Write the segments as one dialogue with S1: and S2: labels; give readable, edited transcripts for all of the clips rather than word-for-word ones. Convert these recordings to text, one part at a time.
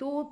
S1: 2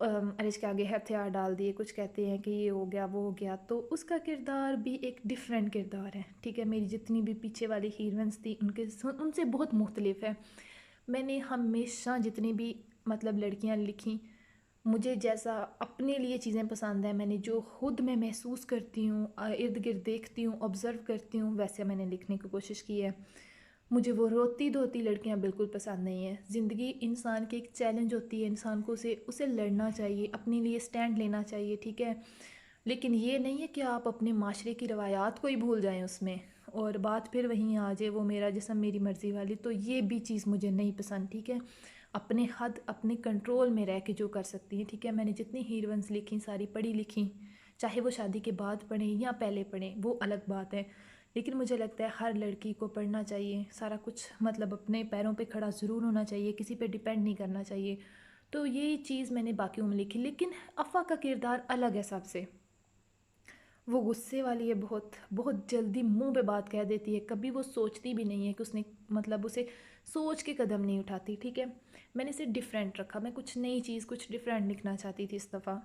S1: ارج کے آگے ہتھیار ڈال دیے، کچھ کہتے ہیں کہ یہ ہو گیا وہ ہو گیا، تو اس کا کردار بھی ایک ڈیفرنٹ کردار ہے، ٹھیک ہے. میری جتنی بھی پیچھے والی ہیروئنس تھی ان سے بہت مختلف ہے. میں نے ہمیشہ جتنی بھی مطلب لڑکیاں لکھیں، مجھے جیسا اپنے لیے چیزیں پسند ہیں، میں نے جو خود میں محسوس کرتی ہوں، ارد گرد دیکھتی ہوں، آبزرو کرتی ہوں، ویسے میں نے لکھنے کی کوشش کی ہے. مجھے وہ روتی دھوتی لڑکیاں بالکل پسند نہیں ہیں. زندگی انسان کی ایک چیلنج ہوتی ہے، انسان کو اسے لڑنا چاہیے، اپنے لیے سٹینڈ لینا چاہیے، ٹھیک ہے. لیکن یہ نہیں ہے کہ آپ اپنے معاشرے کی روایات کو ہی بھول جائیں اس میں، اور بات پھر وہیں آ جائے وہ میرا جسم میری مرضی والی. تو یہ بھی چیز مجھے نہیں پسند، ٹھیک ہے. اپنے حد اپنے کنٹرول میں رہ کے جو کر سکتی ہیں، ٹھیک ہے. میں نے جتنی ہیروئنس لکھیں ساری پڑھی لکھیں، چاہے وہ شادی کے بعد پڑھیں یا پہلے پڑھیں وہ الگ بات ہے. لیکن مجھے لگتا ہے ہر لڑکی کو پڑھنا چاہیے، سارا کچھ مطلب اپنے پیروں پہ کھڑا ضرور ہونا چاہیے، کسی پہ ڈیپینڈ نہیں کرنا چاہیے. تو یہی چیز میں نے باقیوں میں لکھی. لیکن افا کا کردار الگ ہے سب سے. وہ غصے والی ہے، بہت بہت جلدی منہ پہ بات کہہ دیتی ہے، کبھی وہ سوچتی بھی نہیں ہے کہ اس نے مطلب اسے سوچ کے قدم نہیں اٹھاتی، ٹھیک ہے. میں نے اسے ڈیفرنٹ رکھا، میں کچھ نئی چیز کچھ ڈیفرنٹ لکھنا چاہتی تھی اس دفعہ.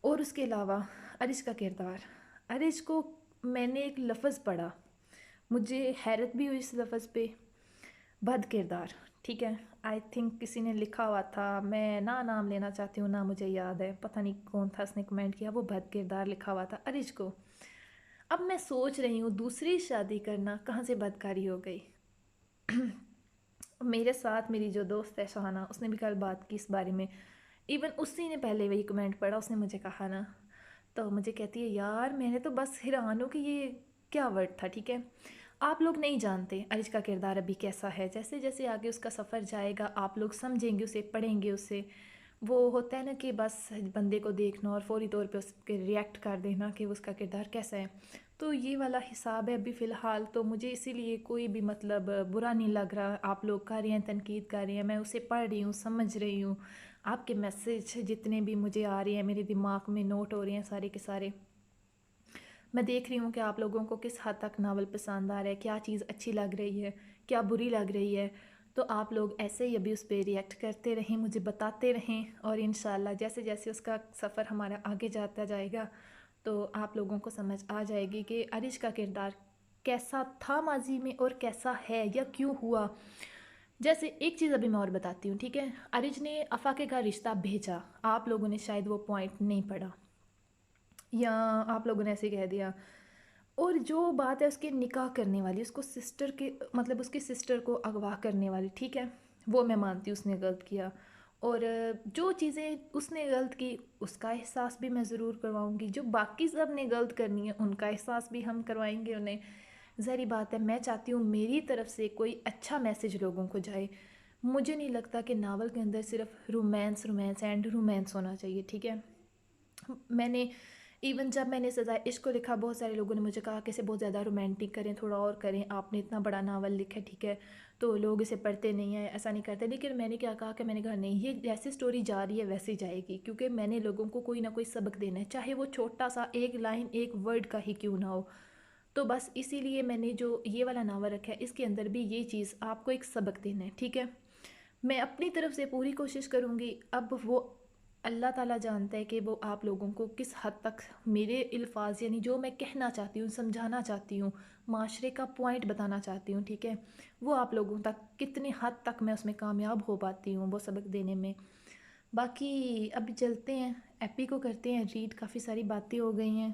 S1: اور اس کے علاوہ ارج کا کردار، ارج کو میں نے ایک لفظ پڑھا، مجھے حیرت بھی ہوئی اس لفظ پہ. بد کردار، ٹھیک ہے. آئی تھنک کسی نے لکھا ہوا تھا، میں نہ نام لینا چاہتی ہوں، نہ مجھے یاد ہے، پتہ نہیں کون تھا اس نے کمنٹ کیا، وہ بد کردار لکھا ہوا تھا ارج کو. اب میں سوچ رہی ہوں دوسری شادی کرنا کہاں سے بدکاری ہو گئی. میرے ساتھ میری جو دوست ہے شہانہ، اس نے بھی کل بات کی اس بارے میں. ایون اسی نے پہلے وہی کمنٹ پڑھا، اس نے مجھے کہا نا، تو مجھے کہتی ہے یار میں نے تو بس حیران ہوں کہ یہ کیا ورڈ تھا، ٹھیک ہے. آپ لوگ نہیں جانتے ارج کا کردار ابھی کیسا ہے. جیسے جیسے آگے اس کا سفر جائے گا آپ لوگ سمجھیں گے اسے، پڑھیں گے اسے. وہ ہوتا ہے نا کہ بس بندے کو دیکھنا اور فوری طور پہ اس کے ریئیکٹ کر دینا کہ اس کا کردار کیسا ہے. تو یہ والا حساب ہے ابھی فی الحال. تو مجھے اسی لیے کوئی بھی مطلب برا نہیں لگ رہا. آپ لوگ کر رہے ہیں تنقید کر رہے ہیں، میں اسے پڑھ رہی ہوں، سمجھ رہی ہوں. آپ کے میسیج جتنے بھی مجھے آ رہے ہیں میرے دماغ میں نوٹ ہو رہے ہیں سارے کے سارے. میں دیکھ رہی ہوں کہ آپ لوگوں کو کس حد تک ناول پسند آ رہا ہے، کیا چیز اچھی لگ رہی ہے، کیا بری لگ رہی ہے. تو آپ لوگ ایسے ہی ابھی اس پہ ریئیکٹ کرتے رہیں، مجھے بتاتے رہیں، اور انشاءاللہ جیسے جیسے اس کا سفر ہمارا آگے جاتا جائے گا تو آپ لوگوں کو سمجھ آ جائے گی کہ ارج کا کردار کیسا تھا ماضی میں اور کیسا ہے یا کیوں ہوا. جیسے ایک چیز ابھی میں اور بتاتی ہوں، ٹھیک ہے. ارج نے افا کے گھر رشتہ بھیجا، آپ لوگوں نے شاید وہ پوائنٹ نہیں پڑھا یا آپ لوگوں نے ایسے کہہ دیا. اور جو بات ہے اس کے نکاح کرنے والی، اس کو سسٹر کے مطلب اس کی سسٹر کو اغوا کرنے والی، ٹھیک ہے، وہ میں مانتی ہوں اس نے غلط کیا. اور جو چیزیں اس نے غلط کی اس کا احساس بھی میں ضرور کرواؤں گی. جو باقی سب نے غلط کرنی ہے ان کا احساس بھی ہم کروائیں گے انہیں. ظاہری بات ہے میں چاہتی ہوں میری طرف سے کوئی اچھا میسیج لوگوں کو جائے. مجھے نہیں لگتا کہ ناول کے اندر صرف رومانس اینڈ رومانس ہونا چاہیے، ٹھیک ہے. میں نے ایون جب میں نے سزائے عشق کو لکھا، بہت سارے لوگوں نے مجھے کہا کہ اسے بہت زیادہ رومانٹک کریں، تھوڑا اور کریں، آپ نے اتنا بڑا ناول لکھا ہے، ٹھیک ہے، تو لوگ اسے پڑھتے نہیں ہیں، ایسا نہیں کرتے. لیکن میں نے کیا کہا کہ میں نے کہا نہیں، یہ جیسے سٹوری جا رہی ہے ویسے جائے گی، کیونکہ میں نے لوگوں کو کوئی نہ کوئی سبق دینا ہے، چاہے وہ چھوٹا سا ایک لائن ایک ورڈ کا ہی کیوں نہ ہو. تو بس اسی لیے میں نے جو یہ والا ناول رکھا ہے اس کے اندر بھی یہ چیز آپ کو ایک سبق دینا ہے، ٹھیک ہے. میں اپنی طرف سے پوری کوشش کروں گی. اب وہ اللہ تعالیٰ جانتا ہے کہ وہ آپ لوگوں کو کس حد تک میرے الفاظ یعنی جو میں کہنا چاہتی ہوں، سمجھانا چاہتی ہوں، معاشرے کا پوائنٹ بتانا چاہتی ہوں، ٹھیک ہے، وہ آپ لوگوں تک کتنے حد تک میں اس میں کامیاب ہو پاتی ہوں وہ سبق دینے میں. باقی اب چلتے ہیں ایپی کو کرتے ہیں ریڈ. کافی ساری باتیں ہو گئی ہیں.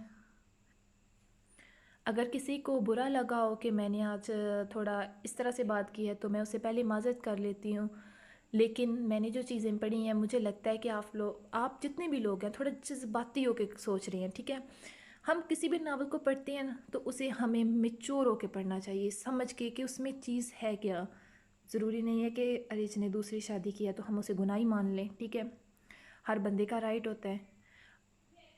S1: اگر کسی کو برا لگا ہو کہ میں نے آج تھوڑا اس طرح سے بات کی ہے تو میں اسے پہلے معذرت کر لیتی ہوں. لیکن میں نے جو چیزیں پڑھی ہیں مجھے لگتا ہے کہ آپ جتنے بھی لوگ ہیں تھوڑا جذباتی ہو کے سوچ رہے ہیں، ٹھیک ہے. ہم کسی بھی ناول کو پڑھتے ہیں نا تو اسے ہمیں میچور ہو کے پڑھنا چاہیے، سمجھ کے کہ اس میں چیز ہے کیا. ضروری نہیں ہے کہ ارج نے دوسری شادی کی ہے تو ہم اسے گناہی مان لیں، ٹھیک ہے. ہر بندے کا رائٹ ہوتا ہے.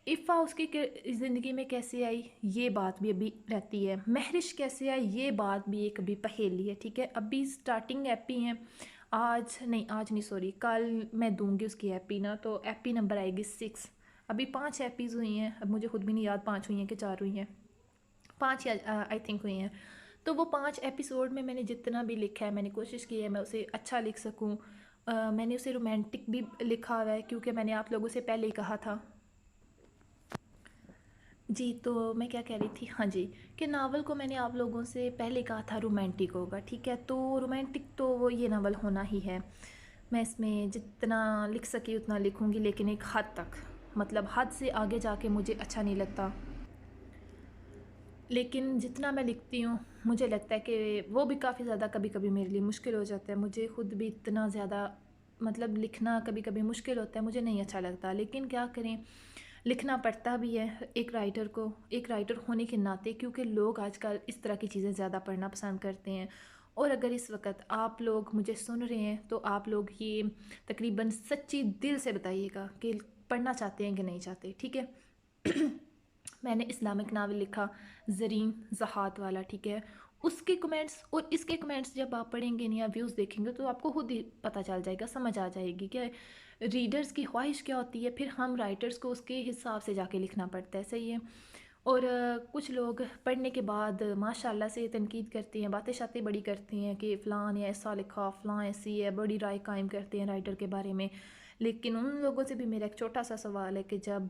S1: افا اس کی زندگی میں کیسے آئی یہ بات بھی ابھی رہتی ہے. مہرش کیسے آئی یہ بات بھی ایک ابھی پہیلی ہے، ٹھیک ہے. ابھی سٹارٹنگ ایپی ہیں، آج نہیں سوری کل میں دوں گی اس کی ایپی نا، تو ایپی نمبر آئے گی 6. ابھی 5 ایپیز ہوئی ہیں، اب مجھے خود بھی نہیں یاد 5 ہوئی ہیں کہ 4 ہوئی ہیں، 5 آئی تھنک ہوئی ہیں. تو وہ 5 ایپیسوڈ میں نے جتنا بھی لکھا ہے میں نے کوشش کی ہے میں اسے اچھا لکھ سکوں. میں نے اسے رومانٹک بھی لکھا ہوا ہے کیونکہ میں نے آپ لوگوں سے پہلے ہی کہا تھا. جی تو میں کیا کہہ رہی تھی، ہاں جی، کہ ناول کو میں نے آپ لوگوں سے پہلے کہا تھا رومانٹک ہوگا، ٹھیک ہے. تو رومانٹک تو وہ یہ ناول ہونا ہی ہے. میں اس میں جتنا لکھ سکی اتنا لکھوں گی، لیکن ایک حد تک، مطلب حد سے آگے جا کے مجھے اچھا نہیں لگتا. لیکن جتنا میں لکھتی ہوں مجھے لگتا ہے کہ وہ بھی کافی زیادہ کبھی کبھی میرے لیے مشکل ہو جاتا ہے. مجھے خود بھی اتنا زیادہ مطلب لکھنا کبھی کبھی مشکل ہوتا ہے، مجھے نہیں اچھا لگتا. لیکن کیا کریں، لکھنا پڑتا بھی ہے ایک رائٹر کو، ایک رائٹر ہونے کے ناطے، کیونکہ لوگ آج کل اس طرح کی چیزیں زیادہ پڑھنا پسند کرتے ہیں. اور اگر اس وقت آپ لوگ مجھے سن رہے ہیں تو آپ لوگ یہ تقریباً سچی دل سے بتائیے گا کہ پڑھنا چاہتے ہیں کہ نہیں چاہتے، ٹھیک ہے. میں نے اسلامک ناول لکھا زرین زہات والا، ٹھیک ہے. اس کے کمنٹس اور اس کے کمنٹس جب آپ پڑھیں گے یا ویوز دیکھیں گے تو آپ کو خود ہی پتہ چل جائے گا، سمجھ آ جائے گی کہ ریڈرز کی خواہش کیا ہوتی ہے. پھر ہم رائٹرز کو اس کے حساب سے جا کے لکھنا پڑتا ہے، صحیح ہے. اور کچھ لوگ پڑھنے کے بعد ماشاء اللہ سے تنقید کرتے ہیں، باتیں شاتیں بڑی کرتے ہیں کہ فلاں نے ایسا لکھا، فلاں ایسی ہے، بڑی رائے قائم کرتے ہیں رائٹر کے بارے میں. لیکن ان لوگوں سے بھی میرا ایک چھوٹا سا سوال ہے کہ جب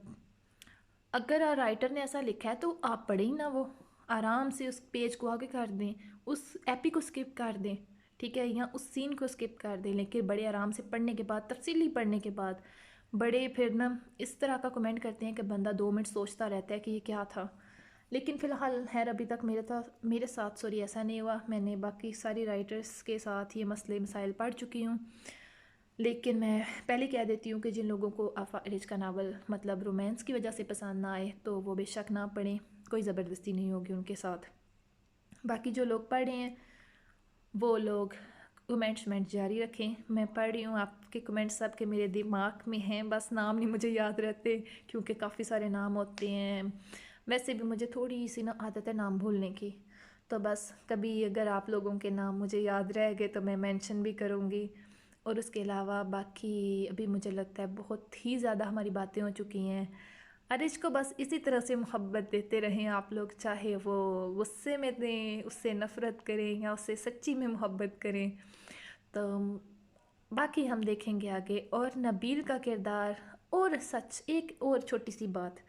S1: اگر رائٹر نے ایسا لکھا ہے تو آپ پڑھیں ہی نہ، وہ آرام سے اس پیج کو آگے کر دیں، اس ایپی کو سکپ کر دیں، ٹھیک ہے، یا اس سین کو سکپ کر دیں. لیکن بڑے آرام سے پڑھنے کے بعد، تفصیلی پڑھنے کے بعد، بڑے پھر نا اس طرح کا کمنٹ کرتے ہیں کہ بندہ 2 منٹ سوچتا رہتا ہے کہ یہ کیا تھا. لیکن فی الحال خیر ابھی تک میرے ساتھ ایسا نہیں ہوا. میں نے باقی ساری رائٹرز کے ساتھ یہ مسئلے مسائل پڑھ چکی ہوں. لیکن میں پہلے کہہ دیتی ہوں کہ جن لوگوں کو آفا ارج کا ناول مطلب رومانس کی وجہ سے پسند نہ آئے تو وہ بے شک نہ پڑھیں، کوئی زبردستی نہیں ہوگی ان کے ساتھ. باقی جو لوگ پڑھ رہے ہیں وہ لوگ کمنٹ جاری رکھیں. میں پڑھ رہی ہوں آپ کے کمنٹ سب کے میرے دماغ میں ہیں، بس نام نہیں مجھے یاد رہتے کیونکہ کافی سارے نام ہوتے ہیں. ویسے بھی مجھے تھوڑی سی نا عادت ہے نام بھولنے کی، تو بس کبھی اگر آپ لوگوں کے نام مجھے یاد رہ گئے تو میں مینشن بھی کروں گی. اور اس کے علاوہ باقی ابھی مجھے لگتا ہے بہت ہی زیادہ ہماری باتیں ہو چکی ہیں. ارج کو بس اسی طرح سے محبت دیتے رہیں آپ لوگ، چاہے وہ غصے میں دیں، اس سے نفرت کریں یا اس سے سچی میں محبت کریں. تو باقی ہم دیکھیں گے آگے. اور نبیل کا کردار اور سچ، ایک اور چھوٹی سی بات،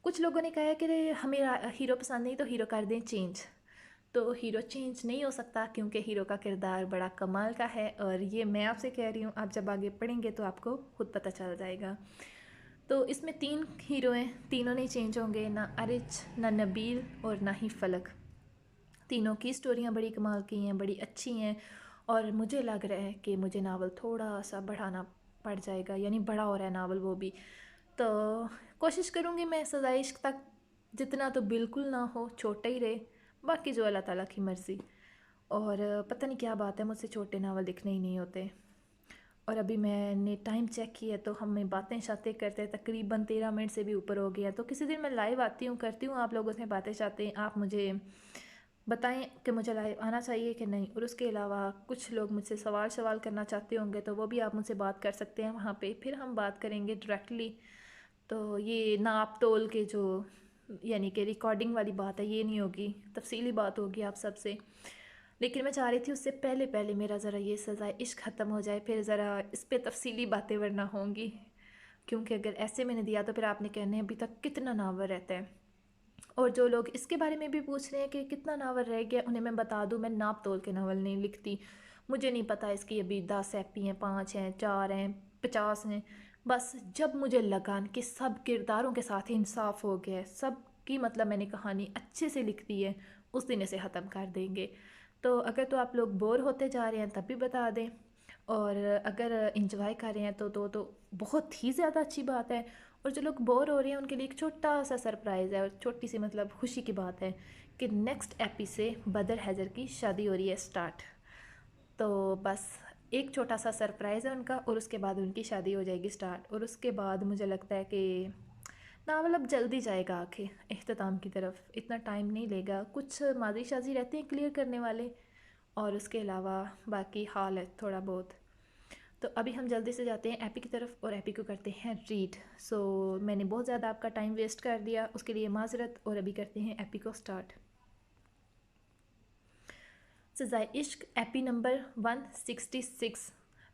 S1: کچھ لوگوں نے کہا ہے کہ ہمیں ہیرو پسند نہیں تو ہیرو کر دیں چینج. تو ہیرو چینج نہیں ہو سکتا کیونکہ ہیرو کا کردار بڑا کمال کا ہے، اور یہ میں آپ سے کہہ رہی ہوں، آپ جب آگے پڑھیں گے تو آپ کو خود پتہ چل جائے گا. تو اس میں 3 ہیرو ہیں، تینوں نہیں چینج ہوں گے، نہ ارج، نہ نبیل اور نہ ہی فلک. تینوں کی سٹوریاں بڑی کمال کی ہیں، بڑی اچھی ہیں. اور مجھے لگ رہا ہے کہ مجھے ناول تھوڑا سا بڑھانا پڑ جائے گا، یعنی بڑا ہو رہا ہے ناول وہ بھی. تو کوشش کروں گی میں سزائے عشق تک، جتنا تو بالکل نہ ہو، چھوٹا ہی رہے، باقی جو اللہ تعالیٰ کی مرضی. اور پتہ نہیں کیا بات ہے، مجھ سے چھوٹے ناول لکھنے ہی نہیں ہوتے. اور ابھی میں نے ٹائم چیک کیا تو ہمیں باتیں شاتیں کرتے تقریباً 13 منٹ سے بھی اوپر ہو گیا. تو کسی دن میں لائیو آتی ہوں، کرتی ہوں آپ لوگوں سے باتیں شاتیں، آپ مجھے بتائیں کہ مجھے لائیو آنا چاہیے کہ نہیں. اور اس کے علاوہ کچھ لوگ مجھ سے سوال کرنا چاہتے ہوں گے تو وہ بھی آپ مجھ سے بات کر سکتے ہیں وہاں پہ، پھر ہم بات کریں گے ڈائریکٹلی. تو یہ ناپ تول کے جو یعنی کہ ریکارڈنگ والی بات ہے یہ نہیں ہوگی، تفصیلی بات ہوگی آپ سب سے. لیکن میں چاہ رہی تھی اس سے پہلے میرا ذرا یہ سزائے عشق ختم ہو جائے، پھر ذرا اس پہ تفصیلی باتیں ورنہ ہوں گی. کیونکہ اگر ایسے میں نے دیا تو پھر آپ نے کہنے ابھی تک کتنا ناول رہتا ہے. اور جو لوگ اس کے بارے میں بھی پوچھ رہے ہیں کہ کتنا ناول رہ گیا، انہیں میں بتا دوں میں ناپ تول کے ناول نہیں لکھتی. مجھے نہیں پتہ اس کی ابھی 10 ایپی ہیں، 5 ہیں، 4 ہیں، 50 ہیں. بس جب مجھے لگا کہ سب کرداروں کے ساتھ انصاف ہو گیا ہے، سب کی مطلب میں نے کہانی اچھے سے لکھ دی ہے، اس دن اسے ختم کر دیں گے. تو اگر تو آپ لوگ بور ہوتے جا رہے ہیں تب بھی بتا دیں، اور اگر انجوائے کر رہے ہیں تو بہت ہی زیادہ اچھی بات ہے. اور جو لوگ بور ہو رہے ہیں ان کے لیے ایک چھوٹا سا سرپرائز ہے، اور چھوٹی سی مطلب خوشی کی بات ہے کہ نیکسٹ ایپی سے بدر حیدر کی شادی ہو رہی ہے سٹارٹ. تو بس ایک چھوٹا سا سرپرائز ہے ان کا، اور اس کے بعد ان کی شادی ہو جائے گی سٹارٹ. اور اس کے بعد مجھے لگتا ہے کہ ناول اب جلدی جائے گا آخر اختتام کی طرف، اتنا ٹائم نہیں لے گا. کچھ ماضی شازی رہتے ہیں کلیئر کرنے والے، اور اس کے علاوہ باقی حال ہے تھوڑا بہت. تو ابھی ہم جلدی سے جاتے ہیں ایپی کی طرف اور ایپی کو کرتے ہیں ریڈ. سو میں نے بہت زیادہ آپ کا ٹائم ویسٹ کر دیا، اس کے لیے معذرت. اور ابھی کرتے ہیں ایپی کو سٹارٹ. سزائے عشق ایپی نمبر 166،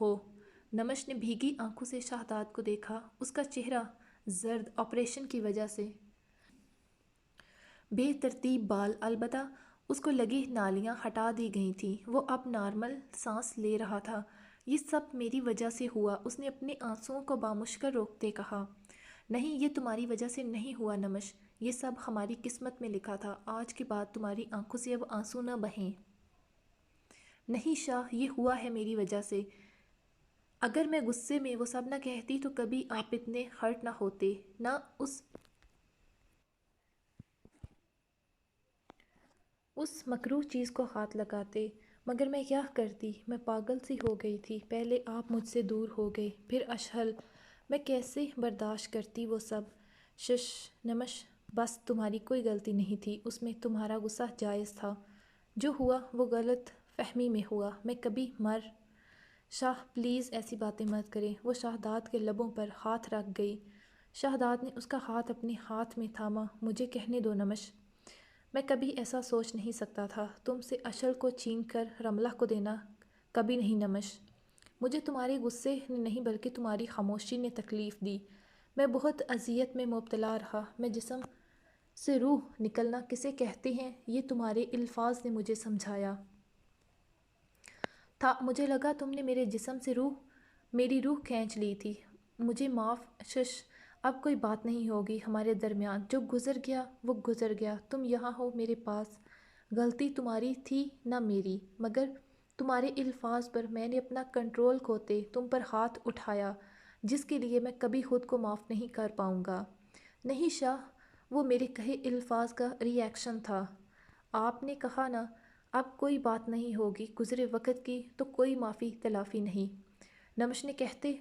S1: ہو۔ نمش نے بھیگی آنکھوں سے شہداد کو دیکھا۔ اس کا چہرہ زرد، آپریشن کی وجہ سے بے ترتیب بال، البتہ اس کو لگی نالیاں ہٹا دی گئی تھیں۔ وہ اب نارمل سانس لے رہا تھا۔ یہ سب میری وجہ سے ہوا، اس نے اپنے آنسوؤں کو بامشکل روکتے کہا۔ نہیں، یہ تمہاری وجہ سے نہیں ہوا نمش، یہ سب ہماری قسمت میں لکھا تھا۔ آج کے بعد تمہاری آنکھوں سے اب آنسو نہ بہیں۔ نہیں شاہ، یہ ہوا ہے میری وجہ سے۔ اگر میں غصے میں وہ سب نہ کہتی تو کبھی آپ اتنے ہرٹ نہ ہوتے، نہ اس مکروہ چیز کو ہاتھ لگاتے۔ مگر میں کیا کرتی، میں پاگل سی ہو گئی تھی۔ پہلے آپ مجھ سے دور ہو گئے، پھر اشہل، میں کیسے برداشت کرتی وہ سب۔ شش نمش، بس تمہاری کوئی غلطی نہیں تھی، اس میں تمہارا غصہ جائز تھا۔ جو ہوا وہ غلط فہمی میں ہوا، میں کبھی شاہ پلیز ایسی باتیں مت کریں۔ وہ شہداد کے لبوں پر ہاتھ رکھ گئی۔ شہداد نے اس کا ہاتھ اپنے ہاتھ میں تھاما۔ مجھے کہنے دو نمش، میں کبھی ایسا سوچ نہیں سکتا تھا۔ تم سے اشل کو چھین کر رملہ کو دینا، کبھی نہیں نمش۔ مجھے تمہارے غصے نے نہیں بلکہ تمہاری خاموشی نے تکلیف دی۔ میں بہت اذیت میں مبتلا رہا۔ میں جسم سے روح نکلنا کسے کہتے ہیں، یہ تمہارے الفاظ نے مجھے سمجھایا تھا۔ مجھے لگا تم نے میرے جسم سے میری روح کھینچ لی تھی۔ مجھے معاف۔ شش، اب کوئی بات نہیں ہوگی ہمارے درمیان۔ جو گزر گیا وہ گزر گیا۔ تم یہاں ہو میرے پاس، غلطی تمہاری تھی نہ میری، مگر تمہارے الفاظ پر میں نے اپنا کنٹرول کھوتے تم پر ہاتھ اٹھایا، جس کے لیے میں کبھی خود کو معاف نہیں کر پاؤں گا۔ نہیں شاہ، وہ میرے کہے الفاظ کا ری ایکشن تھا۔ آپ نے کہا نا، اب کوئی بات نہیں ہوگی گزرے وقت کی، تو کوئی معافی تلافی نہیں۔ نمش نے کہتے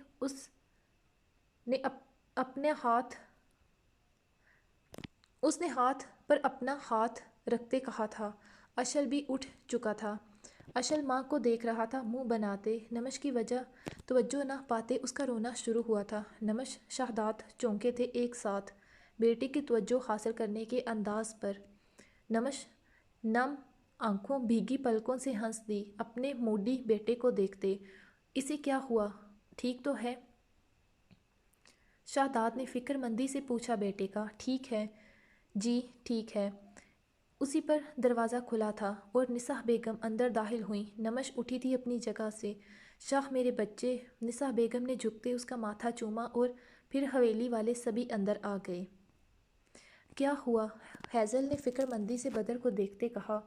S1: اس نے ہاتھ پر اپنا ہاتھ رکھتے کہا تھا۔ اشل بھی اٹھ چکا تھا۔ اشل ماں کو دیکھ رہا تھا منہ بناتے۔ نمش کی توجہ نہ پاتے اس کا رونا شروع ہوا تھا۔ نمش، شہداد چونکے تھے ایک ساتھ، بیٹے کی توجہ حاصل کرنے کے انداز پر۔ نمش نم آنکھوں، بھیگی پلکوں سے ہنس دی اپنے موڈی بیٹے کو دیکھتے۔ اسے کیا ہوا، ٹھیک تو ہے؟ شہداد نے فکر مندی سے پوچھا بیٹے کا۔ ٹھیک ہے جی، ٹھیک ہے۔ اسی پر دروازہ کھلا تھا اور نساء بیگم اندر داخل ہوئیں۔ نمش اٹھی تھی اپنی جگہ سے۔ شاہ میرے بچے، نساء بیگم نے جھکتے اس کا ماتھا چوما اور پھر حویلی والے سبھی اندر آ گئے۔ کیا ہوا؟ ہیزل نے فکر مندی سے بدر کو دیکھتے کہا۔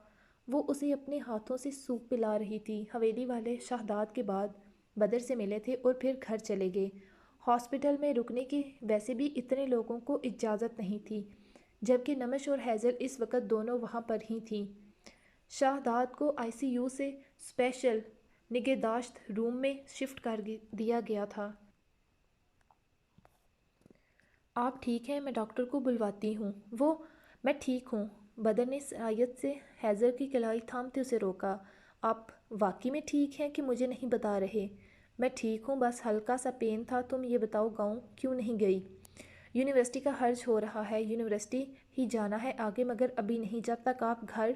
S1: وہ اسے اپنے ہاتھوں سے سوپ پلا رہی تھی۔ حویلی والے شہداد کے بعد بدر سے ملے تھے اور پھر گھر چلے گئے۔ ہاسپٹل میں رکنے کی ویسے بھی اتنے لوگوں کو اجازت نہیں تھی، جبکہ نمش اور ہیزل اس وقت دونوں وہاں پر ہی تھیں۔ شہداد کو ICU سے اسپیشل نگہداشت روم میں شفٹ کر دیا گیا تھا۔ آپ ٹھیک ہیں؟ میں ڈاکٹر کو بلواتی ہوں۔ میں ٹھیک ہوں۔ بدر نے سرایت سے ہیزل کی کلائی تھامتے اسے روکا۔ آپ واقعی میں ٹھیک ہیں کہ مجھے نہیں بتا رہے؟ میں ٹھیک ہوں، بس ہلکا سا پین تھا۔ تم یہ بتاؤ گاؤں کیوں نہیں گئی؟ یونیورسٹی کا خرچ ہو رہا ہے، یونیورسٹی ہی جانا ہے آگے، مگر ابھی نہیں، جب تک آپ گھر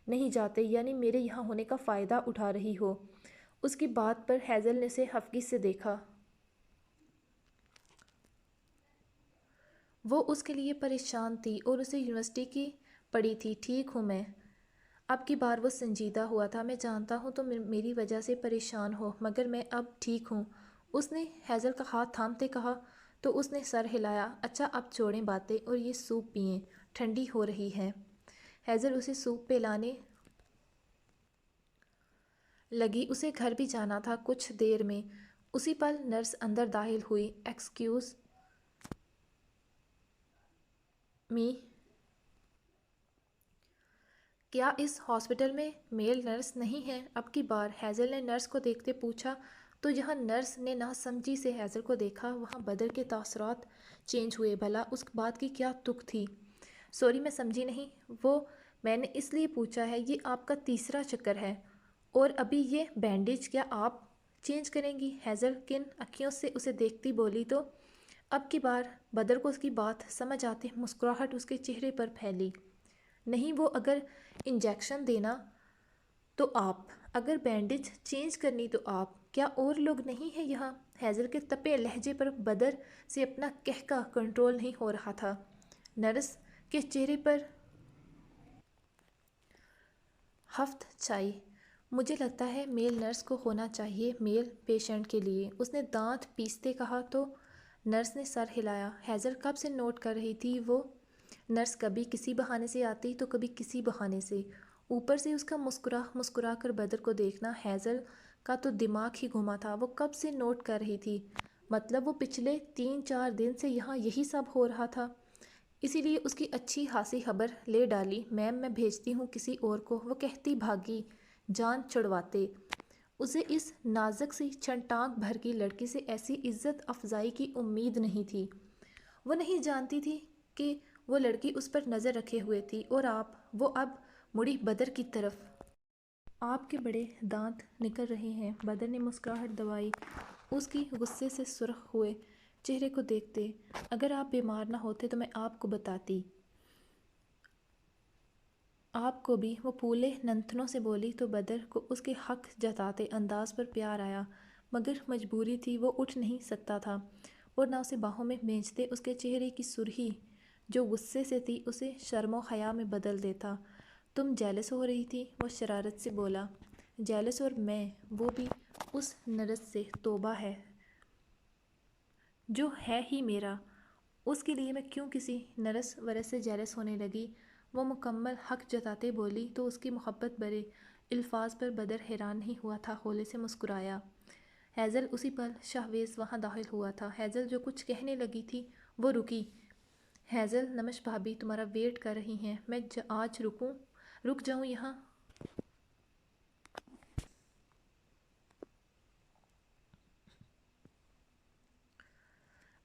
S1: نہیں جاتے، یعنی میرے یہاں ہونے کا فائدہ اٹھا رہی ہو۔ اس کی بات پر ہیزل نے اسے خفگی سے دیکھا۔ وہ اس کے لیے پریشان تھی اور اسے یونیورسٹی کی پڑی تھی۔ ٹھیک ہوں میں۔ اب کی بار وہ سنجیدہ ہوا تھا۔ میں جانتا ہوں تم میری وجہ سے پریشان ہو، مگر میں اب ٹھیک ہوں، اس نے ہیزل کا ہاتھ تھامتے کہا۔ تو اس نے سر ہلایا۔ اچھا اب چھوڑیں باتیں اور یہ سوپ پئیں، ٹھنڈی ہو رہی ہے۔ ہیزل اسے سوپ پلانے لگی۔ اسے گھر بھی جانا تھا کچھ دیر میں۔ اسی پل نرس اندر داخل ہوئی۔ ایکسکیوز می، کیا اس ہاسپٹل میں میل نرس نہیں ہے؟ اب کی بار ہیزل نے نرس کو دیکھتے پوچھا تو جہاں نرس نے ناسمجھی سے ہیزل کو دیکھا وہاں بدر کے تاثرات چینج ہوئے۔ بھلا اس بات کی کیا تک تھی؟ سوری، میں سمجھی نہیں۔ وہ میں نے اس لیے پوچھا ہے، یہ آپ کا تیسرا چکر ہے، اور ابھی یہ بینڈیج کیا آپ چینج کریں گی؟ ہیزل کن اکھیوں سے اسے دیکھتی بولی۔ تو اب کی بار بدر کو اس کی بات سمجھ آتے مسکراہٹ اس کے چہرے پر پھیلی۔ نہیں، وہ اگر انجیکشن دینا تو آپ، اگر بینڈیج چینج کرنی تو آپ، کیا اور لوگ نہیں ہیں یہاں؟ ہیزل کے تپے لہجے پر بدر سے اپنا کہکا کنٹرول نہیں ہو رہا تھا۔ نرس کے چہرے پر ہفت چھائی۔ مجھے لگتا ہے میل نرس کو ہونا چاہیے میل پیشنٹ کے لیے، اس نے دانت پیستے کہا۔ تو نرس نے سر ہلایا۔ ہیزل کب سے نوٹ کر رہی تھی وہ نرس کبھی کسی بہانے سے آتی تو کبھی کسی بہانے سے، اوپر سے اس کا مسکرا کر بدر کو دیکھنا۔ ہیزل کا تو دماغ ہی گھوما تھا، وہ کب سے نوٹ کر رہی تھی، مطلب وہ پچھلے 3-4 دن سے یہاں یہی سب ہو رہا تھا۔ اسی لیے اس کی اچھی خاصی خبر لے ڈالی۔ میم میں بھیجتی ہوں کسی اور کو، وہ کہتی بھاگی جان چھڑواتے۔ اسے اس نازک سی چھنٹانک بھر کی لڑکی سے ایسی عزت افزائی کی امید نہیں تھی۔ وہ نہیں جانتی تھی کہ وہ لڑکی اس پر نظر رکھے ہوئے تھی۔ اور وہ اب مڑی بدر کی طرف۔ آپ کے بڑے دانت نکل رہے ہیں، بدر نے مسکراہٹ دبائی اس کی غصے سے سرخ ہوئے چہرے کو دیکھتے۔ اگر آپ بیمار نہ ہوتے تو میں آپ کو بتاتی۔ آپ کو بھی، وہ پھولے ننتنوں سے بولی تو بدر کو اس کے حق جتاتے انداز پر پیار آیا، مگر مجبوری تھی، وہ اٹھ نہیں سکتا تھا اور نہ اسے باہوں میں بھیجتے۔ اس کے چہرے کی سرخی جو غصے سے تھی اسے شرم و حیا میں بدل دیتا۔ تم جیلس ہو رہی تھی، وہ شرارت سے بولا۔ جیلس اور میں، وہ بھی اس نرس سے، توبہ ہے جو ہے ہی میرا، اس کے لیے میں کیوں کسی نرس ورس سے جیلس ہونے لگی؟ وہ مکمل حق جتاتے بولی تو اس کی محبت بھرے الفاظ پر بدر حیران نہیں ہوا تھا، ہولے سے مسکرایا۔ ہیزل اسی پل شاہویز وہاں داخل ہوا تھا۔ ہیزل جو کچھ کہنے لگی تھی وہ رکی۔ ہیزل، نمش بھابی تمہارا ویٹ کر رہی ہیں، میں آج رک جاؤں یہاں؟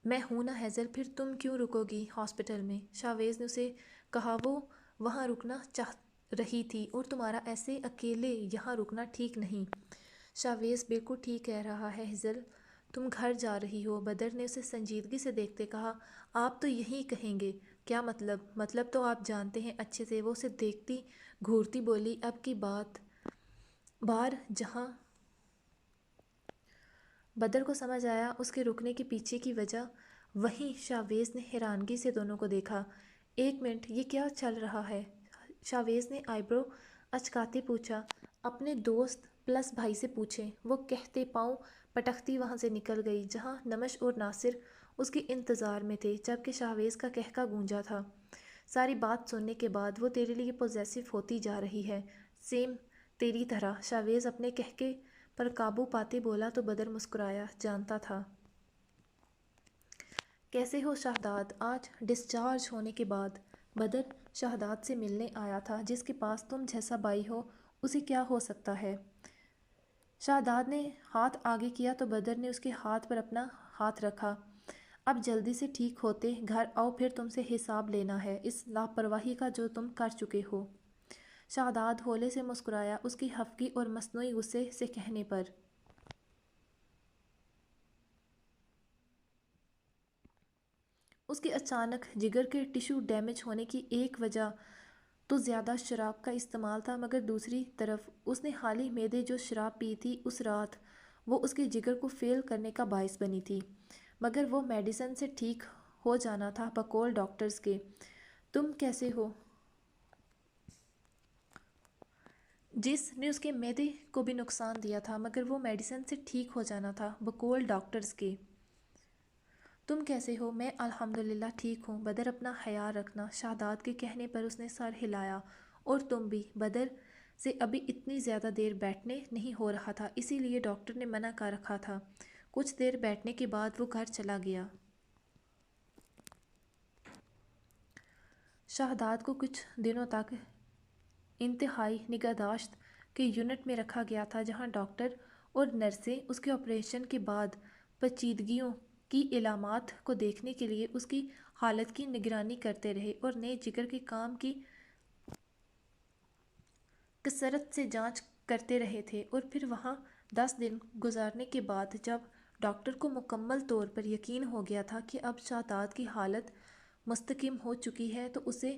S1: میں ہوں نا ہیزل، پھر تم کیوں رکو گی ہاسپٹل میں؟ شاہویز نے اسے کہا۔ وہ وہاں رکنا چاہ رہی تھی اور تمہارا ایسے اکیلے یہاں رکنا ٹھیک نہیں۔ شاہویز بالکل ٹھیک کہہ رہا ہے ہیزل، تم گھر جا رہی ہو۔ بدر نے اسے سنجیدگی سے دیکھتے کہا۔ آپ تو یہی کہیں گے، کیا مطلب؟ مطلب تو آپ جانتے ہیں اچھے سے، وہ اسے دیکھتی گھورتی بولی۔ اب کی بار جہاں بدر کو سمجھ آیا اس کے رکنے کے پیچھے کی وجہ، وہیں شاہویز نے حیرانگی سے دونوں کو دیکھا۔ ایک منٹ، یہ کیا چل رہا ہے؟ شاہویز نے آئی برو اچکاتے پوچھا۔ اپنے دوست پلس بھائی سے پوچھیں، وہ کہتے پاؤں پٹکتی وہاں سے نکل گئی جہاں نمش اور ناصر اس کے انتظار میں تھے، جبکہ شاہویز کا کہکا گونجا تھا۔ ساری بات سننے کے بعد وہ تیرے لیے پوزیسو ہوتی جا رہی ہے، سیم تیری طرح۔ شاہویز اپنے کہکے پر قابو پاتے بولا تو بدر مسکرایا، جانتا تھا۔ کیسے ہو شہداد؟ آج ڈسچارج ہونے کے بعد بدر شہداد سے ملنے آیا تھا، جس کے پاس تم جیسا بھائی ہو اسے کیا ہو سکتا ہے؟ شہداد نے ہاتھ آگے کیا تو بدر نے اس کے ہاتھ پر اپنا ہاتھ رکھا۔ اب جلدی سے ٹھیک ہوتے گھر آؤ، پھر تم سے حساب لینا ہے اس لاپرواہی کا جو تم کر چکے ہو۔ شہداد ہولے سے مسکرایا اس کی خفگی اور مصنوعی غصے سے کہنے پر۔ اس کے اچانک جگر کے ٹشو ڈیمیج ہونے کی ایک وجہ تو زیادہ شراب کا استعمال تھا، مگر دوسری طرف اس نے خالی معدے جو شراب پی تھی اس رات، وہ اس کے جگر کو فیل کرنے کا باعث بنی تھی، مگر وہ میڈیسن سے ٹھیک ہو جانا تھا بقول ڈاکٹرز کے۔ تم کیسے ہو؟ جس نے اس کے معدے کو بھی نقصان دیا تھا، مگر وہ میڈیسن سے ٹھیک ہو جانا تھا بقول ڈاکٹرز کے۔ تم کیسے ہو؟ میں الحمدللہ ٹھیک ہوں۔ بدر اپنا خیال رکھنا۔ شہداد کے کہنے پر اس نے سر ہلایا۔ اور تم بھی۔ بدر سے ابھی اتنی زیادہ دیر بیٹھنے نہیں ہو رہا تھا، اسی لیے ڈاکٹر نے منع کر رکھا تھا۔ کچھ دیر بیٹھنے کے بعد وہ گھر چلا گیا۔ شہداد کو کچھ دنوں تک انتہائی نگہداشت کے یونٹ میں رکھا گیا تھا، جہاں ڈاکٹر اور نرسیں اس کے آپریشن کے بعد پیچیدگیوں کی علامات کو دیکھنے کے لیے اس کی حالت کی نگرانی کرتے رہے اور نئے جگر کے کام کی کثرت سے جانچ کرتے رہے تھے۔ اور پھر وہاں 10 دن گزارنے کے بعد جب ڈاکٹر کو مکمل طور پر یقین ہو گیا تھا کہ اب شہداد کی حالت مستحکم ہو چکی ہے، تو اسے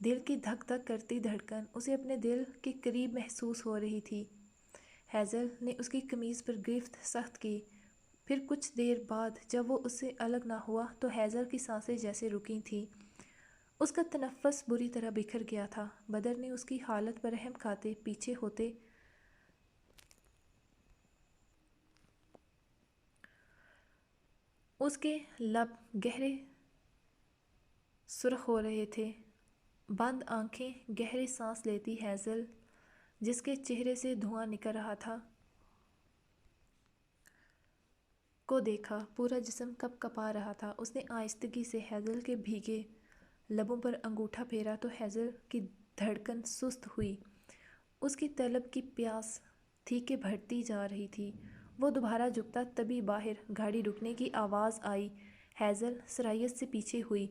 S1: دل کی دھک دھک کرتی دھڑکن اسے اپنے دل کے قریب محسوس ہو رہی تھی۔ ہیزل نے اس کی قمیض پر گرفت سخت کی۔ پھر کچھ دیر بعد جب وہ اس سے الگ نہ ہوا تو ہیزل کی سانسیں جیسے رکی تھیں۔ اس کا تنفس بری طرح بکھر گیا تھا۔ بدر نے اس کی حالت پر رحم کھاتے پیچھے ہوتے اس کے لب گہرے سرخ ہو رہے تھے۔ بند آنکھیں گہرے سانس لیتی ہیزل جس کے چہرے سے دھواں نکل رہا تھا کو دیکھا۔ پورا جسم کپ کپا رہا تھا۔ اس نے آہستگی سے ہیزل کے بھیگے لبوں پر انگوٹھا پھیرا تو ہیزل کی دھڑکن سست ہوئی۔ اس کی طلب کی پیاس تھی کہ بڑھتی جا رہی تھی۔ وہ دوبارہ جھکتا تبھی باہر گاڑی رکنے کی آواز آئی۔ ہیزل سرعت سے پیچھے ہوئی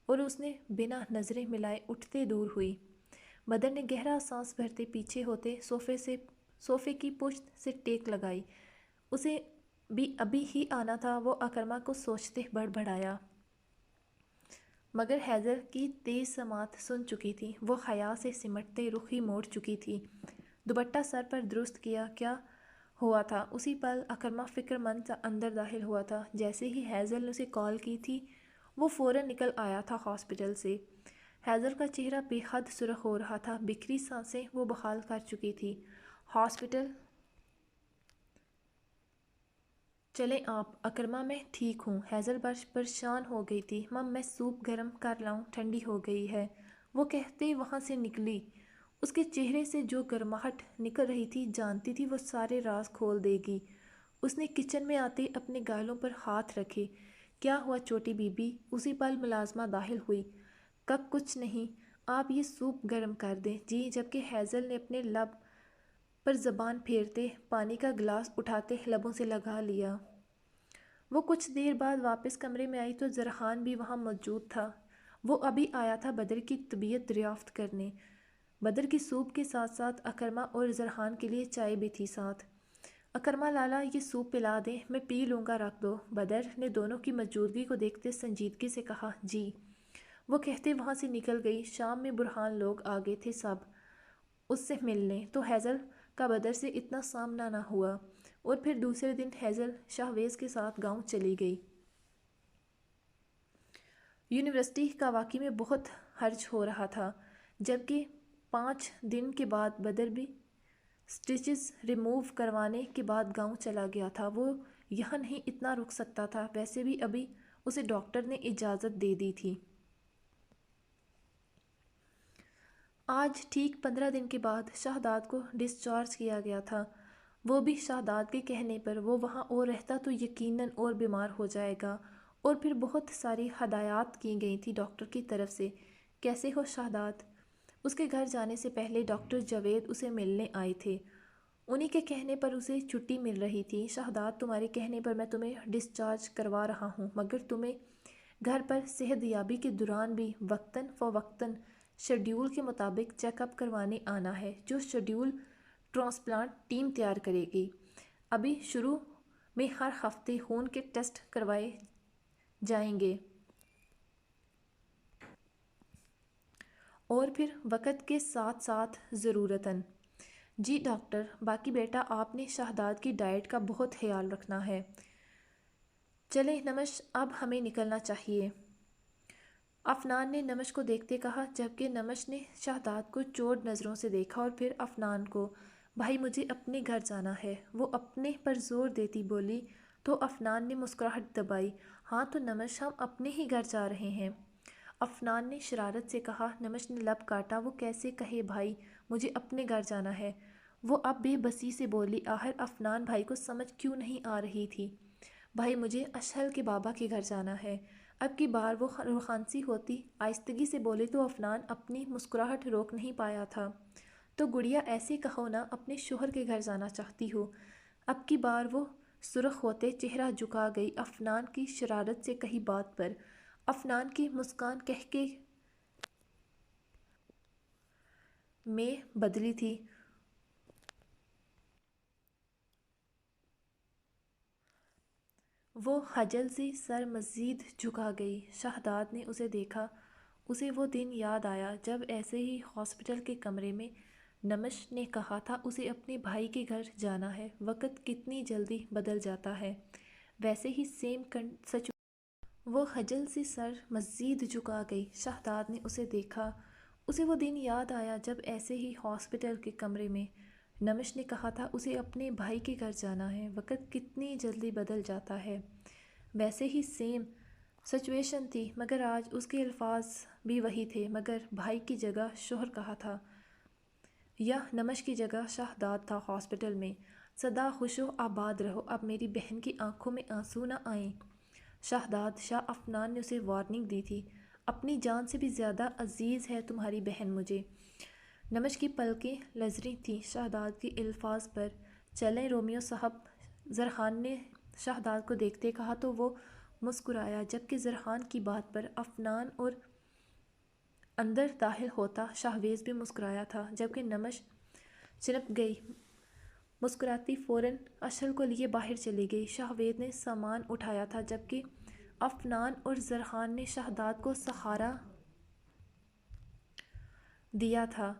S1: اور اس نے بنا نظریں ملائے اٹھتے دور ہوئی۔ بدر نے گہرا سانس بھرتے پیچھے ہوتے صوفے کی پشت سے ٹیک لگائی۔ اسے بھی ابھی ہی آنا تھا۔ وہ اکرما کو سوچتے بڑبڑایا، مگر ہیزل کی تیز سماعت سن چکی تھی۔ وہ حیا سے سمٹتے رخ ہی موڑ چکی تھی۔ دوپٹہ سر پر درست کیا کیا ہوا تھا۔ اسی پل اکرما فکر مند سا اندر داخل ہوا تھا۔ جیسے ہی ہیزل نے اسے کال کی تھی وہ فوراً نکل آیا تھا ہاسپٹل سے۔ ہیزل کا چہرہ بے حد سرخ ہو رہا تھا۔ بکھری سانسیں وہ بحال کر چکی تھی۔ ہاسپٹل چلیں آپ؟ اکرما میں ٹھیک ہوں۔ ہیزل پریشان ہو گئی تھی۔ مم میں سوپ گرم کر لاؤں؟ ٹھنڈی ہو گئی ہے، وہ کہتے وہاں سے نکلی۔ اس کے چہرے سے جو گرماہٹ نکل رہی تھی جانتی تھی وہ سارے راز کھول دے گی۔ اس نے کچن میں آتے اپنے گالوں پر ہاتھ رکھے۔ کیا ہوا چھوٹی بی بی؟ اسی پل ملازمہ داخل ہوئی۔ کچھ نہیں، آپ یہ سوپ گرم کر دیں۔ جی۔ جبکہ ہیزل نے اپنے لب پر زبان پھیرتے پانی کا گلاس اٹھاتے لبوں سے لگا لیا۔ وہ کچھ دیر بعد واپس کمرے میں آئی تو زرحان بھی وہاں موجود تھا۔ وہ ابھی آیا تھا بدر کی طبیعت دریافت کرنے۔ بدر کی سوپ کے ساتھ ساتھ اکرما اور زرحان کے لیے چائے بھی تھی ساتھ۔ اکرما لالا یہ سوپ پلا دیں؟ میں پی لوں گا، رکھ دو۔ بدر نے دونوں کی موجودگی کو دیکھتے سنجیدگی سے کہا۔ جی، وہ کہتے وہاں سے نکل گئی۔ شام میں برہان لوگ آگئے تھے سب اس سے ملنے، تو ہیزل کا بدر سے اتنا سامنا نہ ہوا۔ اور پھر دوسرے دن ہیزل شاہویز کے ساتھ گاؤں چلی گئی۔ یونیورسٹی کا واقعی میں بہت حرج ہو رہا تھا۔ جبکہ 5 دن کے بعد بدر بھی سٹچز ریموو کروانے کے بعد گاؤں چلا گیا تھا۔ وہ یہاں نہیں اتنا رک سکتا تھا۔ ویسے بھی ابھی اسے ڈاکٹر نے اجازت دے دی تھی۔ آج ٹھیک 15 دن کے بعد شہداد کو ڈسچارج کیا گیا تھا۔ وہ بھی شہداد کے کہنے پر۔ وہ وہاں اور رہتا تو یقیناً اور بیمار ہو جائے گا۔ اور پھر بہت ساری ہدایات کی گئی تھی ڈاکٹر کی طرف سے۔ کیسے ہو شہداد؟ اس کے گھر جانے سے پہلے ڈاکٹر جاوید اسے ملنے آئے تھے۔ انہی کے کہنے پر اسے چھٹی مل رہی تھی۔ شہداد، تمہارے کہنے پر میں تمہیں ڈسچارج کروا رہا ہوں، مگر تمہیں گھر پر صحت یابی کے دوران بھی وقتاً فوقتاً شیڈول کے مطابق چیک اپ کروانے آنا ہے، جو شیڈول ٹرانسپلانٹ ٹیم تیار کرے گی۔ ابھی شروع میں ہر ہفتے خون کے ٹیسٹ کروائے جائیں گے اور پھر وقت کے ساتھ ساتھ ضرورتاً۔ جی ڈاکٹر۔ باقی بیٹا آپ نے شہداد کی ڈائٹ کا بہت خیال رکھنا ہے۔ چلیں نمش، اب ہمیں نکلنا چاہیے۔ افنان نے نمش کو دیکھتے کہا، جبکہ نمش نے شہداد کو چوٹ نظروں سے دیکھا اور پھر افنان کو۔ بھائی مجھے اپنے گھر جانا ہے، وہ اپنے پر زور دیتی بولی تو افنان نے مسکراہٹ دبائی۔ ہاں تو نمش، ہم اپنے ہی گھر جا رہے ہیں، افنان نے شرارت سے کہا۔ نمش نے لب کاٹا۔ وہ کیسے کہے بھائی، مجھے اپنے گھر جانا ہے؟ وہ اب بے بسی سے بولی۔ آخر افنان بھائی کو سمجھ کیوں نہیں آ رہی تھی؟ بھائی مجھے اشہل کے بابا کے گھر جانا ہے۔ اب کی بار وہ روخانسی ہوتی آہستگی سے بولی تو افنان اپنی مسکراہٹ روک نہیں پایا تھا۔ تو گڑیا ایسے کہو نا، اپنے شوہر کے گھر جانا چاہتی ہو؟ اب کی بار وہ سرخ ہوتے چہرہ جھکا گئی افنان کی شرارت سے کہی بات پر۔ افنان کی مسکان قہقہے میں بدلی تھی۔ وہ خجل سے سر مزید جھکا گئی۔ شہداد نے اسے دیکھا۔ اسے وہ دن یاد آیا جب ایسے ہی ہاسپٹل کے کمرے میں نمش نے کہا تھا اسے اپنے بھائی کے گھر جانا ہے۔ وقت کتنی جلدی بدل جاتا ہے۔ ویسے ہی سیم سچ وہ خجل سے سر مزید جھکا گئی۔ شہزاد نے اسے دیکھا۔ اسے وہ دن یاد آیا جب ایسے ہی ہاسپٹل کے کمرے میں نمش نے کہا تھا اسے اپنے بھائی کے گھر جانا ہے۔ وقت کتنی جلدی بدل جاتا ہے۔ ویسے ہی سیم سچویشن تھی مگر آج اس کے الفاظ بھی وہی تھے مگر بھائی کی جگہ شوہر کہا تھا یا نمش کی جگہ شہزاد تھا ہاسپٹل میں۔ سدا خوش و آباد رہو، اب میری بہن کی آنکھوں میں آنسو نہ آئیں۔ شہزاد شاہ عفنان نے اسے وارننگ دی تھی، اپنی جان سے بھی زیادہ عزیز ہے تمہاری بہن مجھے۔ نمش کی پلکیں لرزی تھیں شہزاد کے الفاظ پر۔ چلیں رومیو صاحب، زرحان نے شہزاد کو دیکھتے کہا تو وہ مسکرایا، جبکہ زرحان کی بات پر عفنان اور اندر داخل ہوتا شہویز بھی مسکرایا تھا، جبکہ نمش چنپ گئی مسکراتی فوراً اشل کو لیے باہر چلی گئی۔ شہویز نے سامان اٹھایا تھا جبکہ عفنان اور زرحان نے شہزاد کو سہارا دیا تھا۔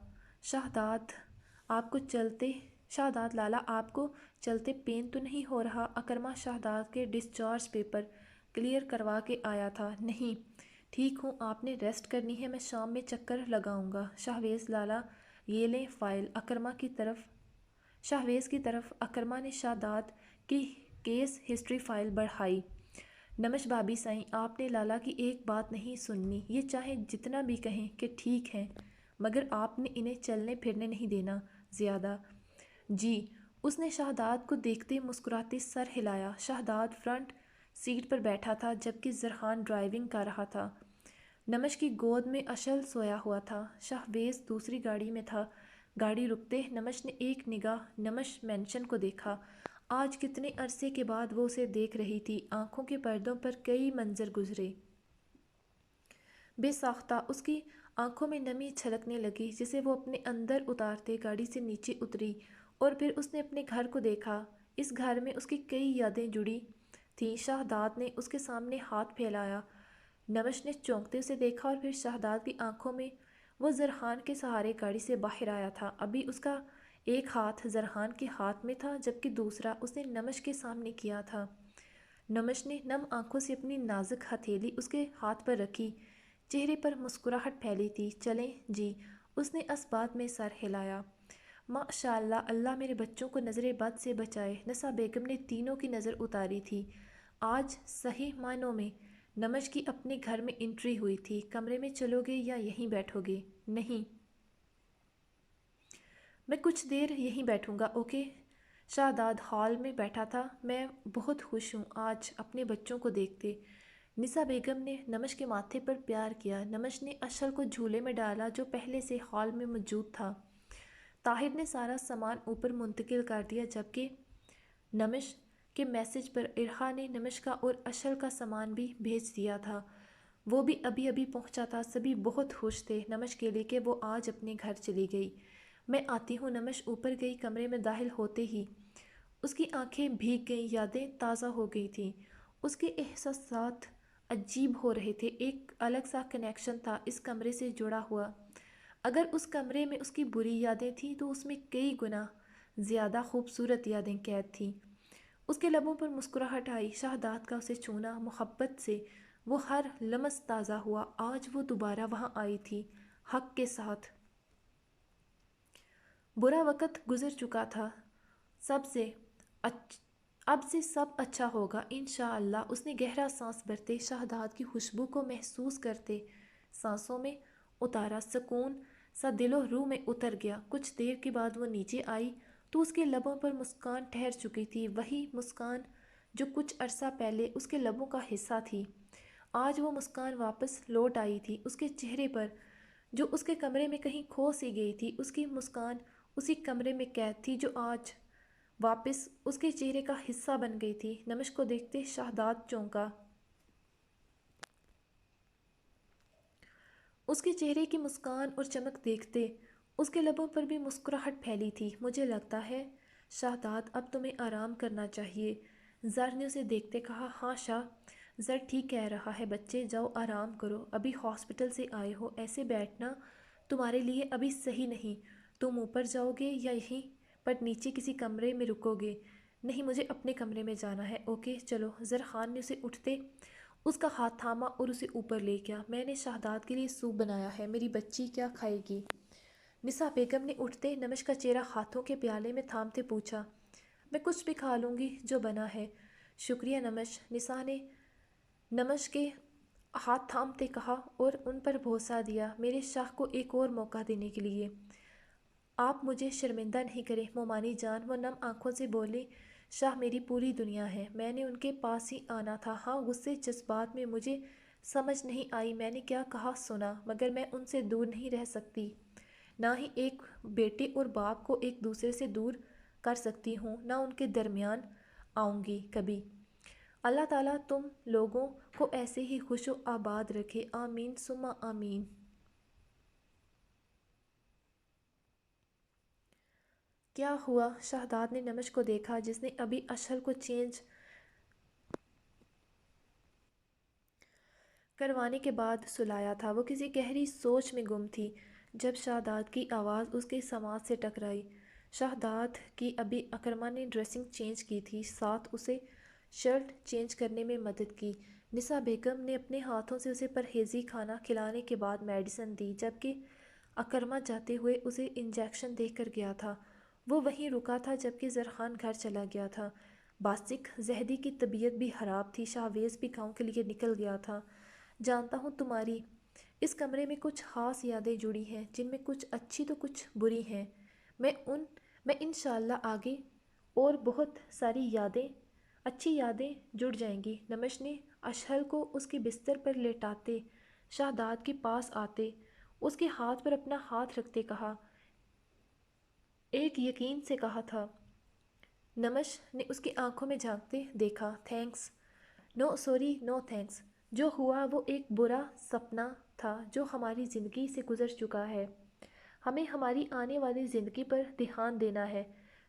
S1: شہزاد لالا آپ کو چلتے پین تو نہیں ہو رہا؟ اکرما شہزاد کے ڈسچارج پیپر کلیئر کروا کے آیا تھا۔ نہیں ٹھیک ہوں، آپ نے ریسٹ کرنی ہے، میں شام میں چکر لگاؤں گا۔ شہویز لالا یہ لیں فائل۔ شہویز کی طرف اکرما نے شہزاد کی کیس ہسٹری فائل بڑھائی۔ نمش بابی سائیں، آپ نے لالا کی ایک بات نہیں سننی، یہ چاہے جتنا بھی کہیں کہ ٹھیک ہیں مگر آپ نے انہیں چلنے پھرنے نہیں دینا زیادہ۔ جی۔ اس نے شہزاد کو دیکھتے مسکراتے سر ہلایا۔ شہزاد فرنٹ سیٹ پر بیٹھا تھا جبکہ زرحان ڈرائیونگ کر رہا تھا۔ نمش کی گود میں اشل سویا ہوا تھا۔ شہویز دوسری گاڑی میں تھا۔ گاڑی رکتے نمش نے ایک نگاہ نمش مینشن کو دیکھا۔ آج کتنے عرصے کے بعد وہ اسے دیکھ رہی تھی۔ آنکھوں کے پردوں پر کئی منظر گزرے۔ بے ساختہ اس کی آنکھوں میں نمی چھلکنے لگی جسے وہ اپنے اندر اتارتے گاڑی سے نیچے اتری اور پھر اس نے اپنے گھر کو دیکھا۔ اس گھر میں اس کی کئی یادیں جڑی تھیں۔ شہزاد نے اس کے سامنے ہاتھ پھیلایا۔ نمش نے چونکتے اسے دیکھا اور پھر شہزاد کی آنکھوں میں وہ زرحان کے سہارے گاڑی سے باہر آیا تھا۔ ابھی اس کا ایک ہاتھ زرحان کے ہاتھ میں تھا جبکہ دوسرا اس نے نمش کے سامنے کیا تھا۔ نمش نے نم آنکھوں سے اپنی نازک ہتھیلی اس کے ہاتھ پر رکھی، چہرے پر مسکراہٹ پھیلی تھی۔ چلیں جی، اس نے اس بات میں سر ہلایا۔ ماشاءاللہ، اللہ میرے بچوں کو نظر بد سے بچائے۔ نسا بیگم نے تینوں کی نظر اتاری تھی۔ آج صحیح معنوں میں نمش کی اپنے گھر میں انٹری ہوئی تھی۔ کمرے میں چلو گے یا یہیں بیٹھو گے؟ نہیں، میں کچھ دیر یہیں بیٹھوں گا، اوکے؟ شہزاد ہال میں بیٹھا تھا۔ میں بہت خوش ہوں آج اپنے بچوں کو دیکھتے۔ نسا بیگم نے نمش کے ماتھے پر پیار کیا۔ نمش نے اشل کو جھولے میں ڈالا جو پہلے سے ہال میں موجود تھا۔ طاہر نے سارا سامان اوپر منتقل کر دیا جبکہ نمش کے میسج پر ارحا نے نمش کا اور اشل کا سامان بھی بھیج دیا تھا۔ وہ بھی ابھی ابھی پہنچا تھا۔ سبھی بہت خوش تھے نمش کے لیے کہ وہ آج اپنے گھر چلی گئی۔ میں آتی ہوں۔ نمش اوپر گئی۔ کمرے میں داخل ہوتے ہی اس کی آنکھیں بھیگ گئیں، یادیں تازہ ہو گئی تھیں۔ اس کے احساسات عجیب ہو رہے تھے۔ ایک الگ سا کنیکشن تھا اس کمرے سے جڑا ہوا۔ اگر اس کمرے میں اس کی بری یادیں تھیں تو اس میں کئی گنا زیادہ خوبصورت یادیں قید تھیں۔ اس کے لبوں پر مسکراہٹ آئی۔ شہزاد کا اسے چھونا محبت سے وہ ہر لمس تازہ ہوا۔ آج وہ دوبارہ وہاں آئی تھی، حق کے ساتھ۔ برا وقت گزر چکا تھا، اب سے سب اچھا ہوگا انشاءاللہ۔ اس نے گہرا سانس بھرتے شہزاد کی خوشبو کو محسوس کرتے سانسوں میں اتارا۔ سکون سا دل و روح میں اتر گیا۔ کچھ دیر کے بعد وہ نیچے آئی تو اس کے لبوں پر مسکان ٹھہر چکی تھی، وہی مسکان جو کچھ عرصہ پہلے اس کے لبوں کا حصہ تھی۔ آج وہ مسکان واپس لوٹ آئی تھی اس کے چہرے پر جو اس کے کمرے میں کہیں کھو سی گئی تھی۔ اس کی مسکان اسی کمرے میں قید تھی جو آج واپس اس کے چہرے کا حصہ بن گئی تھی۔ نمش کو دیکھتے شہزاد چونکا۔ اس کے چہرے کی مسکان اور چمک دیکھتے اس کے لبوں پر بھی مسکراہٹ پھیلی تھی۔ مجھے لگتا ہے شہزاد اب تمہیں آرام کرنا چاہیے، زر نے اسے دیکھتے کہا۔ ہاں شاہ، زر ٹھیک کہہ رہا ہے بچے، جاؤ آرام کرو، ابھی ہاسپٹل سے آئے ہو، ایسے بیٹھنا تمہارے لیے ابھی صحیح نہیں۔ تم اوپر جاؤ گے یا یہیں پر نیچے کسی کمرے میں رکو گے؟ نہیں، مجھے اپنے کمرے میں جانا ہے۔ اوکے چلو۔ زر خان نے اسے اٹھتے اس کا ہاتھ تھاما اور اسے اوپر لے گیا۔ میں نے شہداد کے لیے سوپ بنایا ہے، میری بچی کیا کھائے گی؟ نسا بیگم نے اٹھتے نمش کا چہرہ ہاتھوں کے پیالے میں تھامتے پوچھا۔ میں کچھ بھی کھا لوں گی جو بنا ہے۔ شکریہ نمش، نسا نے نمش کے ہاتھ تھامتے کہا اور ان پر بوسہ دیا، میرے شاہ کو ایک اور موقع دینے کے لیے۔ آپ مجھے شرمندہ نہیں کریں مومانی جان، وہ نم آنکھوں سے بولے، شاہ میری پوری دنیا ہے، میں نے ان کے پاس ہی آنا تھا۔ ہاں، غصے جذبات میں مجھے سمجھ نہیں آئی میں نے کیا کہا سنا، مگر میں ان سے دور نہیں رہ سکتی، نہ ہی ایک بیٹے اور باپ کو ایک دوسرے سے دور کر سکتی ہوں، نہ ان کے درمیان آؤں گی کبھی۔ اللہ تعالیٰ تم لوگوں کو ایسے ہی خوش و آباد رکھے، آمین ثم آمین۔ کیا ہوا؟ شہداد نے نمش کو دیکھا جس نے ابھی اشہل کو چینج کروانے کے بعد سلایا تھا۔ وہ کسی گہری سوچ میں گم تھی جب شہداد کی آواز اس کے سماعت سے ٹکرائی۔ شہداد کی ابھی اکرما نے ڈریسنگ چینج کی تھی، ساتھ اسے شرٹ چینج کرنے میں مدد کی۔ نسا بیگم نے اپنے ہاتھوں سے اسے پرہیزی کھانا کھلانے کے بعد میڈیسن دی، جبکہ اکرما جاتے ہوئے اسے انجیکشن دے کر گیا تھا۔ وہ وہیں رکا تھا جبکہ زرخان گھر چلا گیا تھا۔ باسق زہدی کی طبیعت بھی خراب تھی، شاہویز بھی گاؤں کے لیے نکل گیا تھا۔ جانتا ہوں تمہاری اس کمرے میں کچھ خاص یادیں جڑی ہیں، جن میں کچھ اچھی تو کچھ بری ہیں۔ میں انشاءاللہ آگے اور بہت ساری اچھی یادیں جڑ جائیں گی۔ نمش نے اشہل کو اس کے بستر پر لیٹاتے شہداد کے پاس آتے اس کے ہاتھ پر اپنا ہاتھ رکھتے کہا، ایک یقین سے کہا تھا۔ نمش نے اس کی آنکھوں میں جھانکتے دیکھا، thanks, no sorry no thanks, جو ہوا وہ ایک برا سپنا تھا جو ہماری زندگی سے گزر چکا ہے، ہمیں ہماری آنے والی زندگی پر دھیان دینا ہے۔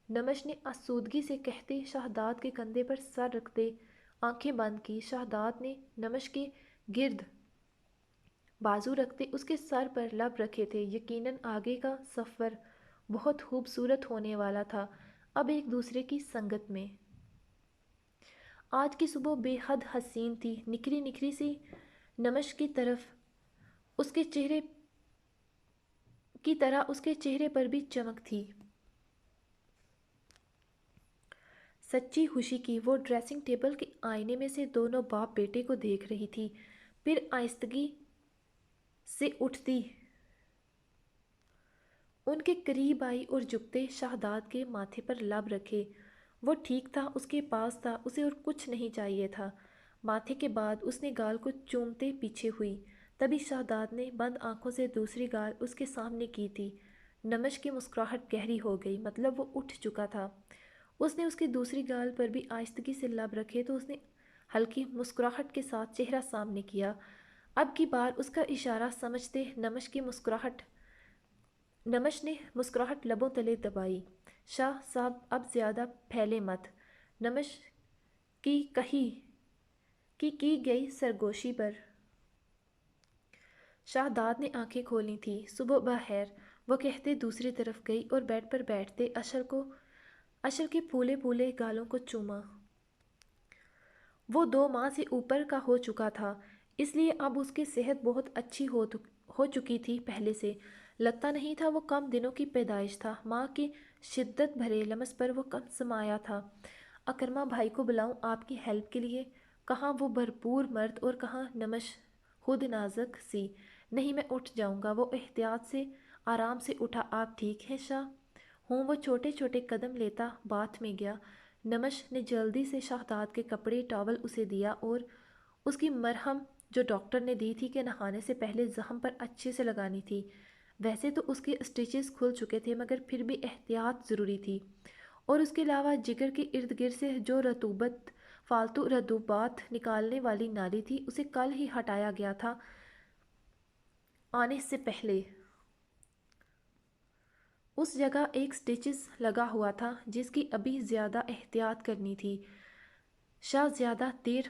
S1: نمش نے آسودگی سے کہتے شہداد کے کندھے پر سر رکھتے آنکھیں بند کی۔ شہداد نے نمش کے گرد بازو رکھتے اس کے سر پر لب رکھے تھے، یقیناً آگے کا سفر بہت خوبصورت ہونے والا تھا، اب ایک دوسرے کی سنگت میں۔ آج کی صبح بے حد حسین تھی، نکھری نکھری سی نمش کی طرح اس کے چہرے پر بھی چمک تھی، سچی خوشی کی۔ وہ ڈریسنگ ٹیبل کے آئینے میں سے دونوں باپ بیٹے کو دیکھ رہی تھی، پھر آہستگی سے اٹھتی ان کے قریب آئی اور جھکتے شہداد کے ماتھے پر لب رکھے۔ وہ ٹھیک تھا، اس کے پاس تھا، اسے اور کچھ نہیں چاہیے تھا۔ ماتھے کے بعد اس نے گال کو چومتے پیچھے ہوئی، تبھی شہداد نے بند آنکھوں سے دوسری گال اس کے سامنے کی تھی۔ نمش کی مسکراہٹ گہری ہو گئی، مطلب وہ اٹھ چکا تھا۔ اس نے اس کی دوسری گال پر بھی آہستگی سے لب رکھے تو اس نے ہلکی مسکراہٹ کے ساتھ چہرہ سامنے کیا۔ اب کی بار اس کا اشارہ سمجھتے نمش نے مسکراہٹ لبوں تلے دبائی۔ شاہ صاحب اب زیادہ پھیلے مت۔ نمش کی گئی سرگوشی پر شہداد نے آنکھیں کھولی تھی۔ صبح بخیر، وہ کہتے دوسری طرف گئی اور بیڈ پر بیٹھتے اشل کے پھولے پھولے گالوں کو چوما۔ وہ 2 ماہ سے اوپر کا ہو چکا تھا، اس لیے اب اس کی صحت بہت اچھی ہو چکی تھی پہلے سے۔ لگتا نہیں تھا وہ کم دنوں کی پیدائش تھا، ماں کے شدت بھرے لمس پر وہ کم سمایا تھا۔ اکرما بھائی کو بلاؤں آپ کی ہیلپ کے لیے؟ کہاں وہ بھرپور مرد اور کہاں نمش خود نازک سی۔ نہیں، میں اٹھ جاؤں گا۔ وہ احتیاط سے آرام سے اٹھا۔ آپ ٹھیک ہیں شاہ؟ ہوں۔ وہ چھوٹے چھوٹے قدم لیتا باتھ میں گیا۔ نمش نے جلدی سے شہداد کے کپڑے ٹاول اسے دیا اور اس کی مرہم جو ڈاکٹر نے دی تھی کہ نہانے سے پہلے زخم پر اچھے سے لگانی تھی۔ ویسے تو اس کے اسٹیچز کھل چکے تھے مگر پھر بھی احتیاط ضروری تھی، اور اس کے علاوہ جگر کے ارد گرد سے جو فالتو رطوبات نکالنے والی نالی تھی اسے کل ہی ہٹایا گیا تھا آنے سے پہلے۔ اس جگہ ایک سٹیچز لگا ہوا تھا جس کی ابھی زیادہ احتیاط کرنی تھی۔ شاہ زیادہ دیر